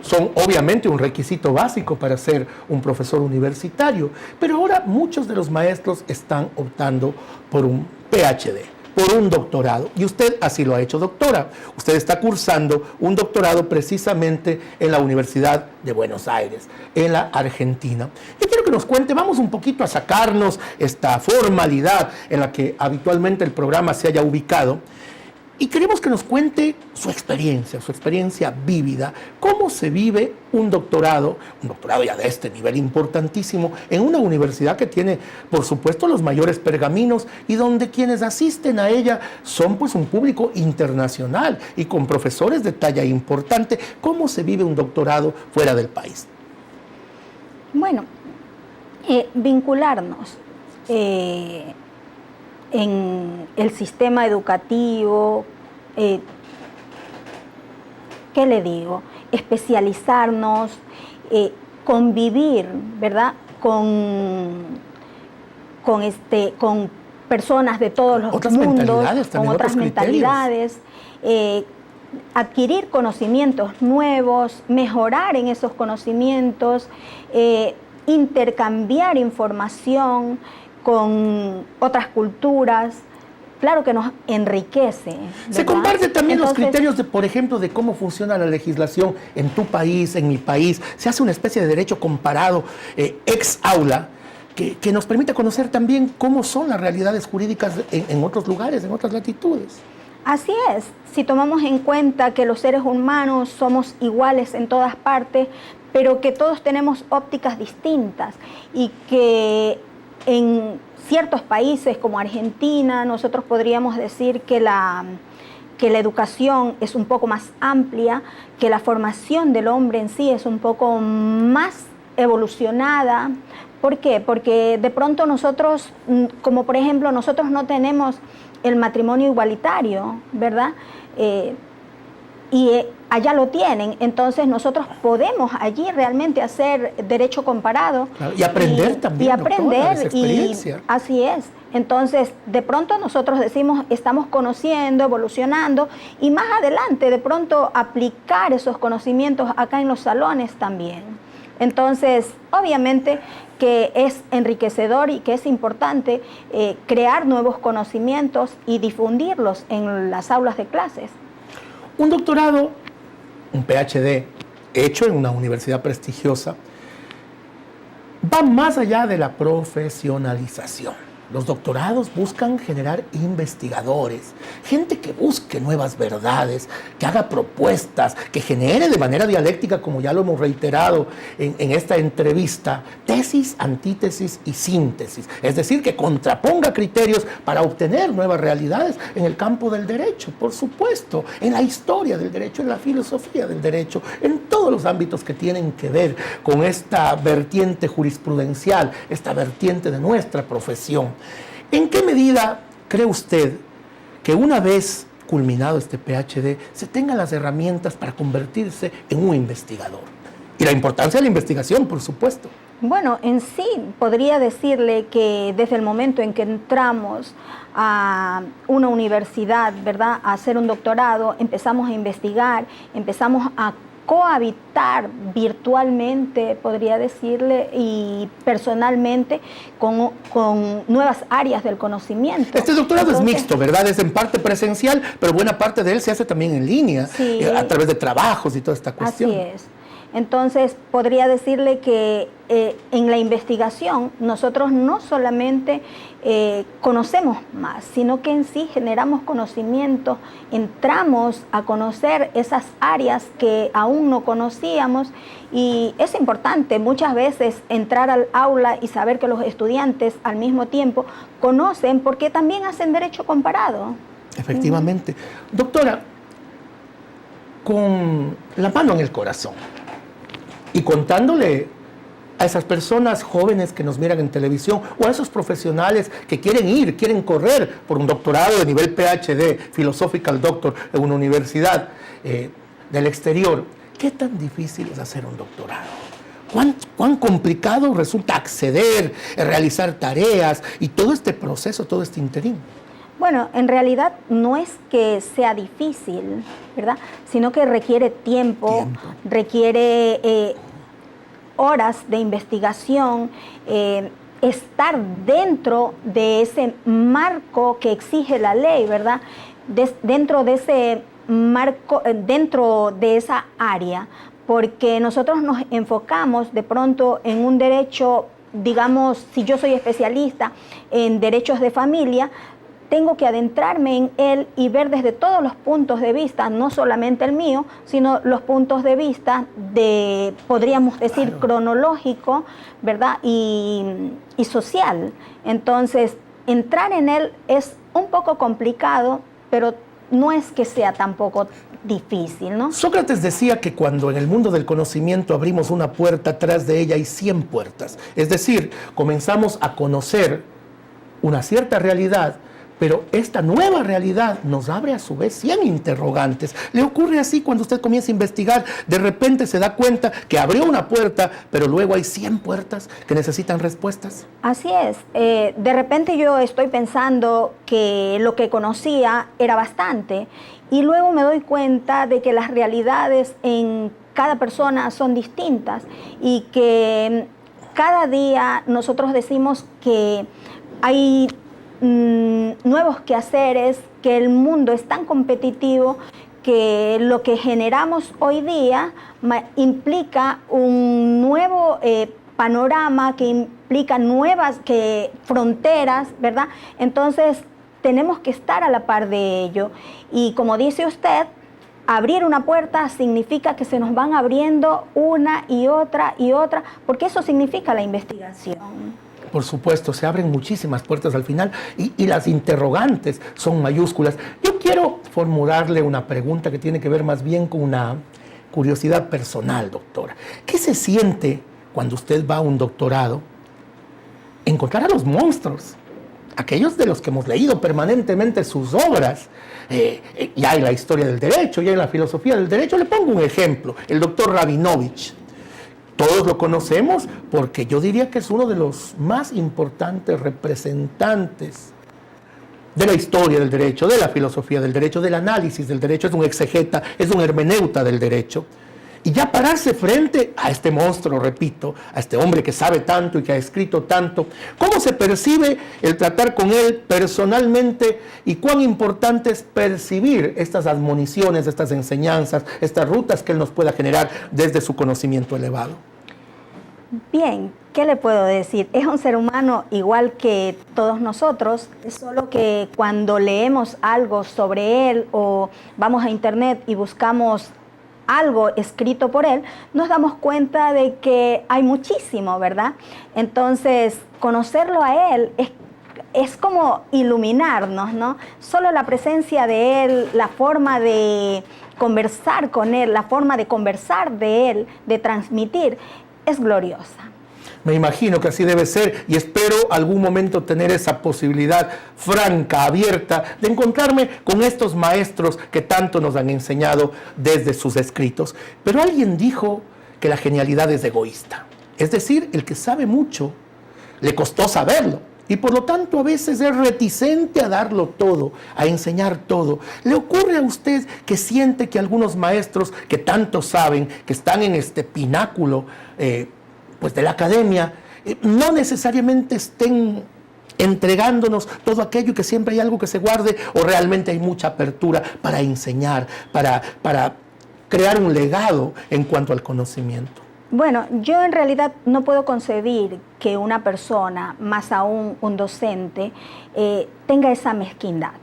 son obviamente un requisito básico para ser un profesor universitario, pero ahora muchos de los maestros están optando por un PhD, por un doctorado, y usted así lo ha hecho, doctora. Usted está cursando un doctorado precisamente en la Universidad de Buenos Aires, en la Argentina. Yo quiero que nos cuente, vamos un poquito a sacarnos esta formalidad en la que habitualmente el programa se haya ubicado, Y queremos que nos cuente su experiencia vívida. ¿Cómo se vive un doctorado ya de este nivel importantísimo, en una universidad que tiene, por supuesto, los mayores pergaminos y donde quienes asisten a ella son pues un público internacional y con profesores de talla importante? ¿Cómo se vive un doctorado fuera del país? Bueno, vincularnos en el sistema educativo, ¿qué le digo? Especializarnos, convivir, ¿verdad? Con personas de todos los mundos, con otras mentalidades, adquirir conocimientos nuevos, mejorar en esos conocimientos, intercambiar información con otras culturas. Claro que nos enriquece, ¿verdad? Se comparten también los criterios, por ejemplo, de cómo funciona la legislación en tu país, en mi país. Se hace una especie de derecho comparado ex aula que nos permite conocer también cómo son las realidades jurídicas en otros lugares, en otras latitudes. Así es, si tomamos en cuenta que los seres humanos somos iguales en todas partes, pero que todos tenemos ópticas distintas y que en ciertos países como Argentina nosotros podríamos decir que la educación es un poco más amplia, que la formación del hombre en sí es un poco más evolucionada. ¿Por qué? Porque de pronto nosotros, como por ejemplo, nosotros no tenemos el matrimonio igualitario, ¿verdad? Y allá lo tienen, entonces nosotros podemos allí realmente hacer derecho comparado. Claro, y aprender también, y aprender, doctora, esa experiencia. Y así es. Entonces, de pronto nosotros decimos, estamos conociendo, evolucionando, y más adelante, de pronto, aplicar esos conocimientos acá en los salones también. Entonces, obviamente que es enriquecedor y que es importante crear nuevos conocimientos y difundirlos en las aulas de clases. Un doctorado, un PhD, hecho en una universidad prestigiosa, va más allá de la profesionalización. Los doctorados buscan generar investigadores, gente que busque nuevas verdades, que haga propuestas, que genere de manera dialéctica, como ya lo hemos reiterado en esta entrevista, tesis, antítesis y síntesis. Es decir, que contraponga criterios para obtener nuevas realidades en el campo del derecho, por supuesto, en la historia del derecho, en la filosofía del derecho, en todos los ámbitos que tienen que ver con esta vertiente jurisprudencial, esta vertiente de nuestra profesión. ¿En qué medida cree usted que una vez culminado este PhD se tengan las herramientas para convertirse en un investigador? Y la importancia de la investigación, por supuesto. Bueno, en sí podría decirle que desde el momento en que entramos a una universidad, ¿verdad?, a hacer un doctorado, empezamos a investigar, empezamos a cohabitar virtualmente, podría decirle, y personalmente con nuevas áreas del conocimiento. Este doctorado es mixto, ¿verdad? Es en parte presencial, pero buena parte de él se hace también en línea, sí, a través de trabajos y toda esta cuestión. Así es. Entonces, podría decirle que en la investigación nosotros no solamente conocemos más, sino que en sí generamos conocimiento, entramos a conocer esas áreas que aún no conocíamos, y es importante muchas veces entrar al aula y saber que los estudiantes al mismo tiempo conocen, porque también hacen derecho comparado. Efectivamente. Doctora, con la mano en el corazón, y contándole a esas personas jóvenes que nos miran en televisión o a esos profesionales que quieren correr por un doctorado de nivel PhD, Philosophical Doctor, en una universidad del exterior, ¿qué tan difícil es hacer un doctorado? ¿Cuán complicado resulta acceder, realizar tareas y todo este proceso, todo este interín? Bueno, en realidad no es que sea difícil, ¿verdad?, sino que requiere tiempo. Requiere horas de investigación, estar dentro de ese marco que exige la ley, ¿verdad?, dentro de ese marco, dentro de esa área, porque nosotros nos enfocamos de pronto en un derecho, digamos, si yo soy especialista en derechos de familia, tengo que adentrarme en él y ver desde todos los puntos de vista, no solamente el mío, sino los puntos de vista de, podríamos decir, claro, cronológico, ¿verdad? Y social. Entonces, entrar en él es un poco complicado, pero no es que sea tampoco difícil, ¿no? Sócrates decía que cuando en el mundo del conocimiento abrimos una puerta, atrás de ella hay 100 puertas. Es decir, comenzamos a conocer una cierta realidad, pero esta nueva realidad nos abre a su vez 100 interrogantes. ¿Le ocurre así cuando usted comienza a investigar? De repente se da cuenta que abrió una puerta, pero luego hay 100 puertas que necesitan respuestas. Así es. De repente yo estoy pensando que lo que conocía era bastante y luego me doy cuenta de que las realidades en cada persona son distintas y que cada día nosotros decimos que hay nuevos quehaceres, que el mundo es tan competitivo que lo que generamos hoy día implica un nuevo panorama, que implica nuevas fronteras, ¿verdad? Entonces tenemos que estar a la par de ello y como dice usted, abrir una puerta significa que se nos van abriendo una y otra, porque eso significa la investigación. Por supuesto, se abren muchísimas puertas al final y las interrogantes son mayúsculas. Yo quiero formularle una pregunta que tiene que ver más bien con una curiosidad personal, doctora. ¿Qué se siente cuando usted va a un doctorado? Encontrar a los monstruos, aquellos de los que hemos leído permanentemente sus obras, ya en la historia del derecho, ya en la filosofía del derecho. Le pongo un ejemplo, el doctor Rabinovich. Todos lo conocemos porque yo diría que es uno de los más importantes representantes de la historia del derecho, de la filosofía del derecho, del análisis del derecho. Es un exegeta, es un hermeneuta del derecho. Y ya pararse frente a este monstruo, repito, a este hombre que sabe tanto y que ha escrito tanto, ¿cómo se percibe el tratar con él personalmente y cuán importante es percibir estas admoniciones, estas enseñanzas, estas rutas que él nos pueda generar desde su conocimiento elevado? Bien, ¿qué le puedo decir? Es un ser humano igual que todos nosotros, solo que cuando leemos algo sobre él o vamos a internet y buscamos algo escrito por él, nos damos cuenta de que hay muchísimo, ¿verdad? Entonces, conocerlo a él es como iluminarnos, ¿no? Solo la presencia de él, la forma de conversar con él, la forma de conversar de él, de transmitir, es gloriosa. Me imagino que así debe ser y espero algún momento tener esa posibilidad franca, abierta, de encontrarme con estos maestros que tanto nos han enseñado desde sus escritos. Pero alguien dijo que la genialidad es egoísta. Es decir, el que sabe mucho, le costó saberlo. Y por lo tanto a veces es reticente a darlo todo, a enseñar todo. ¿Le ocurre a usted que siente que algunos maestros que tanto saben, que están en este pináculo pues de la academia, no necesariamente estén entregándonos todo aquello y que siempre hay algo que se guarde, o realmente hay mucha apertura para enseñar, para crear un legado en cuanto al conocimiento? Bueno, yo en realidad no puedo concebir que una persona, más aún un docente, tenga esa mezquindad.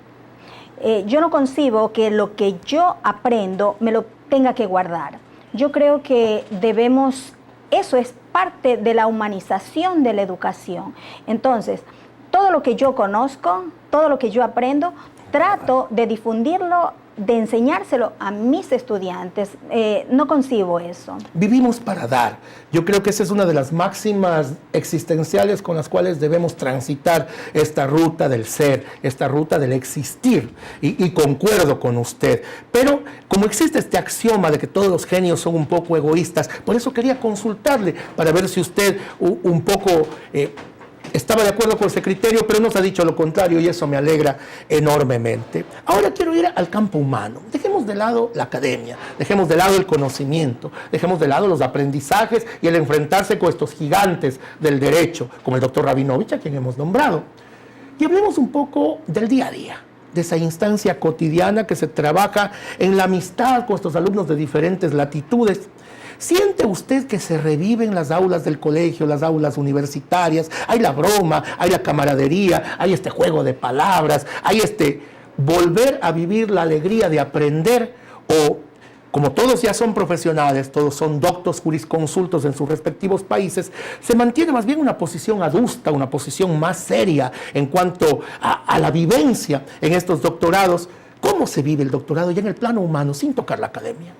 Yo no concibo que lo que yo aprendo me lo tenga que guardar. Yo creo que debemos, eso es parte de la humanización de la educación. Entonces, todo lo que yo conozco, todo lo que yo aprendo, trato de difundirlo, de enseñárselo a mis estudiantes. No concibo eso. Vivimos para dar. Yo creo que esa es una de las máximas existenciales con las cuales debemos transitar esta ruta del ser, esta ruta del existir. Y concuerdo con usted. Pero como existe este axioma de que todos los genios son un poco egoístas, por eso quería consultarle para ver si usted un poco estaba de acuerdo con ese criterio, pero nos ha dicho lo contrario y eso me alegra enormemente. Ahora quiero ir al campo humano. Dejemos de lado la academia, dejemos de lado el conocimiento, dejemos de lado los aprendizajes y el enfrentarse con estos gigantes del derecho, como el doctor Rabinovich, a quien hemos nombrado. Y hablemos un poco del día a día, de esa instancia cotidiana que se trabaja en la amistad con estos alumnos de diferentes latitudes. ¿Siente usted que se reviven las aulas del colegio, las aulas universitarias? Hay la broma, hay la camaradería, hay este juego de palabras, hay este volver a vivir la alegría de aprender, o como todos ya son profesionales, todos son doctos jurisconsultos en sus respectivos países, se mantiene más bien una posición adusta, una posición más seria en cuanto a la vivencia en estos doctorados? ¿Cómo se vive el doctorado ya en el plano humano sin tocar la academia?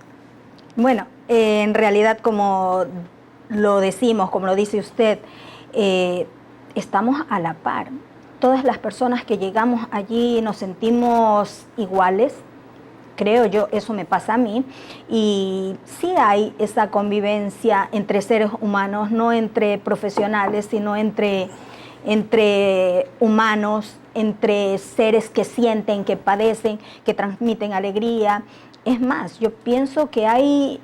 Bueno, en realidad, como lo decimos, como lo dice usted, estamos a la par. Todas las personas que llegamos allí nos sentimos iguales. Creo yo, eso me pasa a mí, y sí hay esa convivencia entre seres humanos, no entre profesionales, sino entre humanos, entre seres que sienten, que padecen, que transmiten alegría. Es más, yo pienso que hay,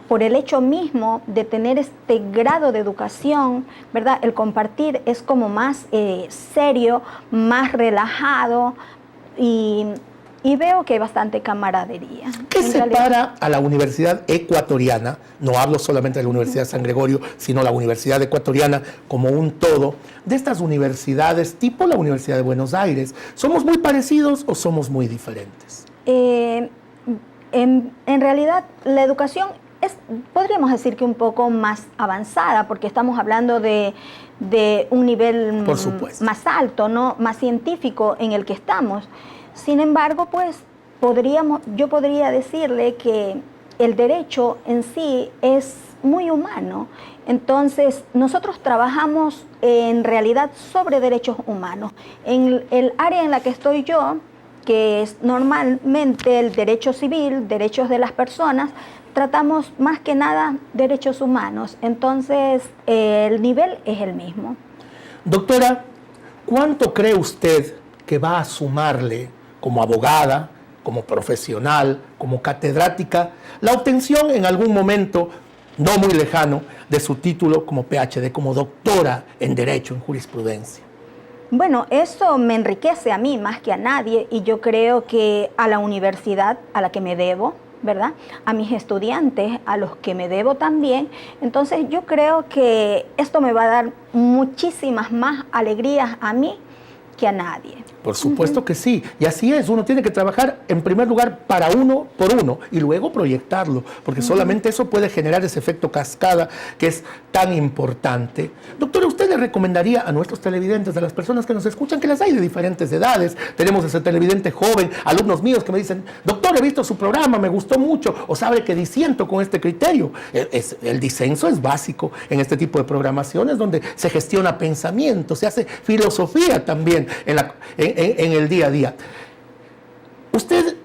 por el hecho mismo de tener este grado de educación, ¿verdad? El compartir es como más serio, más relajado, y veo que hay bastante camaradería. ¿Qué separa a la Universidad Ecuatoriana? No hablo solamente de la Universidad San Gregorio, sino la Universidad Ecuatoriana como un todo, de estas universidades tipo la Universidad de Buenos Aires. ¿Somos muy parecidos o somos muy diferentes? En realidad, la educación es, podríamos decir que un poco más avanzada, porque estamos hablando de un nivel más alto, ¿no? Más científico en el que estamos. Sin embargo, pues yo podría decirle que el derecho en sí es muy humano. Entonces, nosotros trabajamos en realidad sobre derechos humanos. En el área en la que estoy yo, que es normalmente el derecho civil, derechos de las personas, tratamos más que nada derechos humanos. Entonces, el nivel es el mismo. Doctora, ¿cuánto cree usted que va a sumarle como abogada, como profesional, como catedrática, la obtención en algún momento no muy lejano de su título como PhD, como doctora en Derecho, en Jurisprudencia? Bueno, eso me enriquece a mí más que a nadie, y yo creo que a la universidad a la que me debo, ¿verdad? A mis estudiantes, a los que me debo también. Entonces yo creo que esto me va a dar muchísimas más alegrías a mí que a nadie. Por supuesto que sí, y así es, uno tiene que trabajar en primer lugar para uno por uno y luego proyectarlo, porque solamente eso puede generar ese efecto cascada que es tan importante. Doctora, ¿usted le recomendaría a nuestros televidentes, a las personas que nos escuchan, que las hay de diferentes edades? Tenemos ese televidente joven, alumnos míos que me dicen: doctor, he visto su programa, me gustó mucho, o sabe que disiento con este criterio. El disenso es básico en este tipo de programaciones donde se gestiona pensamiento, se hace filosofía también en el día a día. ¿Usted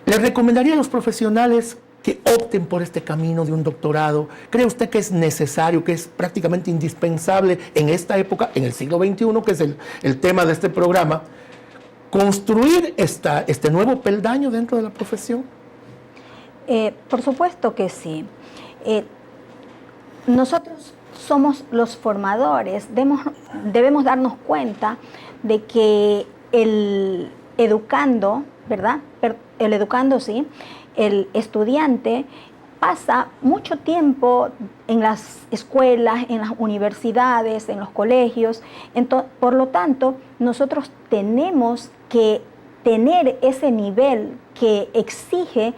le recomendaría a los profesionales que opten por este camino de un doctorado? ¿Cree usted que es necesario, que es prácticamente indispensable en esta época, en el siglo XXI, que es el tema de este programa, construir este nuevo peldaño dentro de la profesión? Por supuesto que sí. Nosotros somos los formadores, debemos darnos cuenta de que el educando, ¿verdad? El educando, sí, el estudiante pasa mucho tiempo en las escuelas, en las universidades, en los colegios. Por lo tanto, nosotros tenemos que tener ese nivel que exige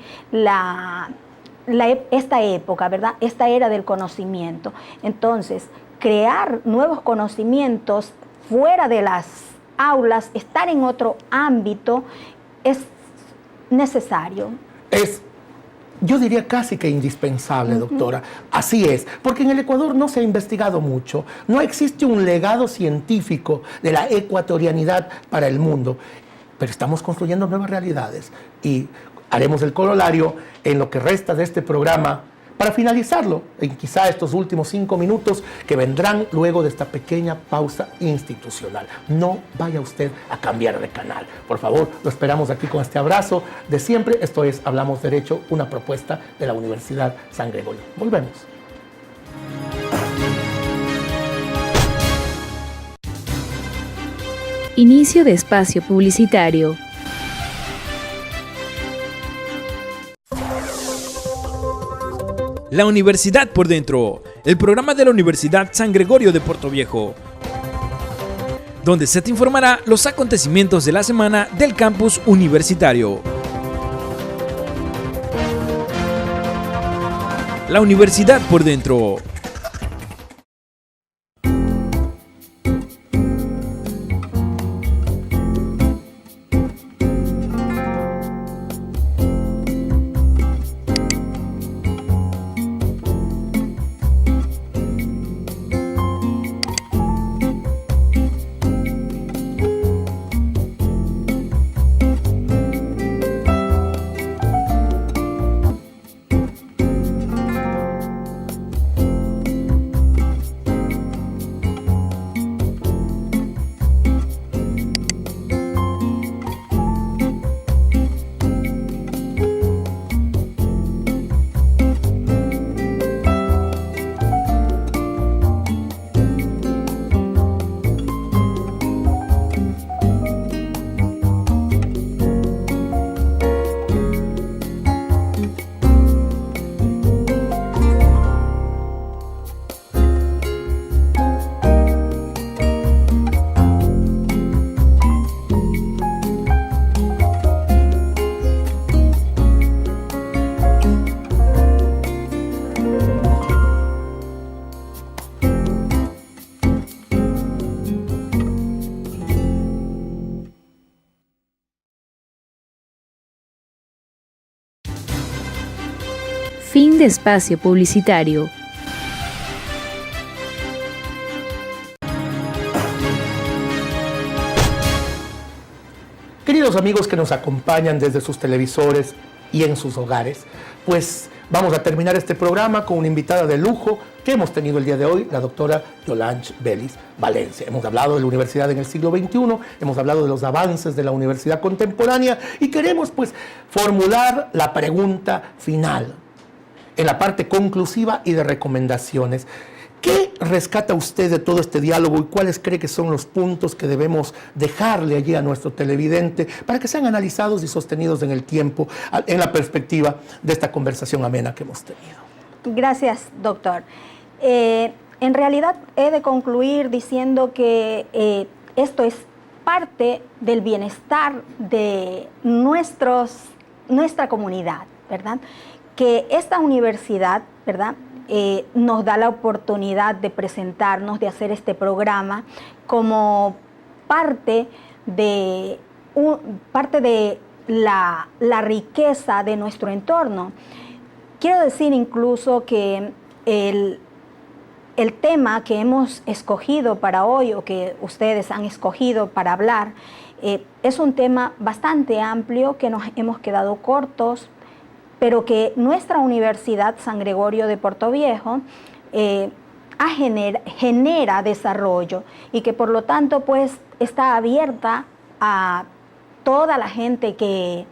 esta época, ¿verdad? Esta era del conocimiento. Entonces, crear nuevos conocimientos fuera de las aulas, estar en otro ámbito, es necesario. Yo diría casi que indispensable, doctora. Así es, porque en el Ecuador no se ha investigado mucho, no existe un legado científico de la ecuatorianidad para el mundo, pero estamos construyendo nuevas realidades y haremos el corolario en lo que resta de este programa para finalizarlo en quizá estos últimos 5 minutos que vendrán luego de esta pequeña pausa institucional. No vaya usted a cambiar de canal. Por favor, lo esperamos aquí con este abrazo de siempre. Esto es Hablamos Derecho, una propuesta de la Universidad San Gregorio. Volvemos. Inicio de espacio publicitario. La Universidad por Dentro, el programa de la Universidad San Gregorio de Portoviejo, donde se te informará los acontecimientos de la semana del campus universitario. La Universidad por Dentro. Fin de espacio publicitario. Queridos amigos que nos acompañan desde sus televisores y en sus hogares, pues vamos a terminar este programa con una invitada de lujo que hemos tenido el día de hoy, la doctora Yolange Bellis Valencia. Hemos hablado de la universidad en el siglo XXI, hemos hablado de los avances de la universidad contemporánea y queremos pues formular la pregunta final en la parte conclusiva y de recomendaciones. ¿Qué rescata usted de todo este diálogo y cuáles cree que son los puntos que debemos dejarle allí a nuestro televidente para que sean analizados y sostenidos en el tiempo, en la perspectiva de esta conversación amena que hemos tenido? Gracias, doctor. En realidad he de concluir diciendo que esto es parte del bienestar de nuestra comunidad, ¿verdad? Que esta universidad, ¿verdad?, nos da la oportunidad de presentarnos, de hacer este programa como parte de la riqueza de nuestro entorno. Quiero decir incluso que el tema que hemos escogido para hoy o que ustedes han escogido para hablar es un tema bastante amplio que nos hemos quedado cortos, pero que nuestra Universidad San Gregorio de Portoviejo genera desarrollo y que por lo tanto pues está abierta a toda la gente que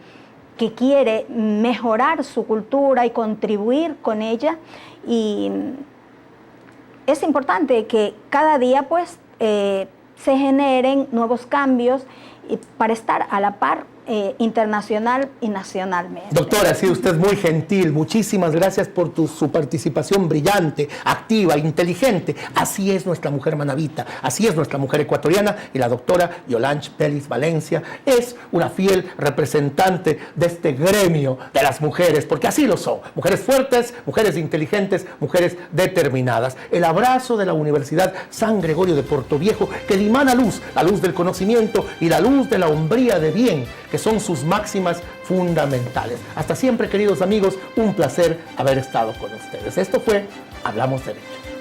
quiere mejorar su cultura y contribuir con ella, y es importante que cada día pues se generen nuevos cambios para estar a la par internacional y nacionalmente. Doctora, ha sido usted muy gentil. Muchísimas gracias por su participación brillante, activa, inteligente. Así es nuestra mujer manabita, así es nuestra mujer ecuatoriana, y la doctora Yolange Bellis Valencia es una fiel representante de este gremio de las mujeres, porque así lo son. Mujeres fuertes, mujeres inteligentes, mujeres determinadas. El abrazo de la Universidad San Gregorio de Portoviejo, que dimana luz, la luz del conocimiento y la luz de la hombría de bien, que son sus máximas fundamentales. Hasta siempre, queridos amigos, un placer haber estado con ustedes. Esto fue Hablamos Derecho.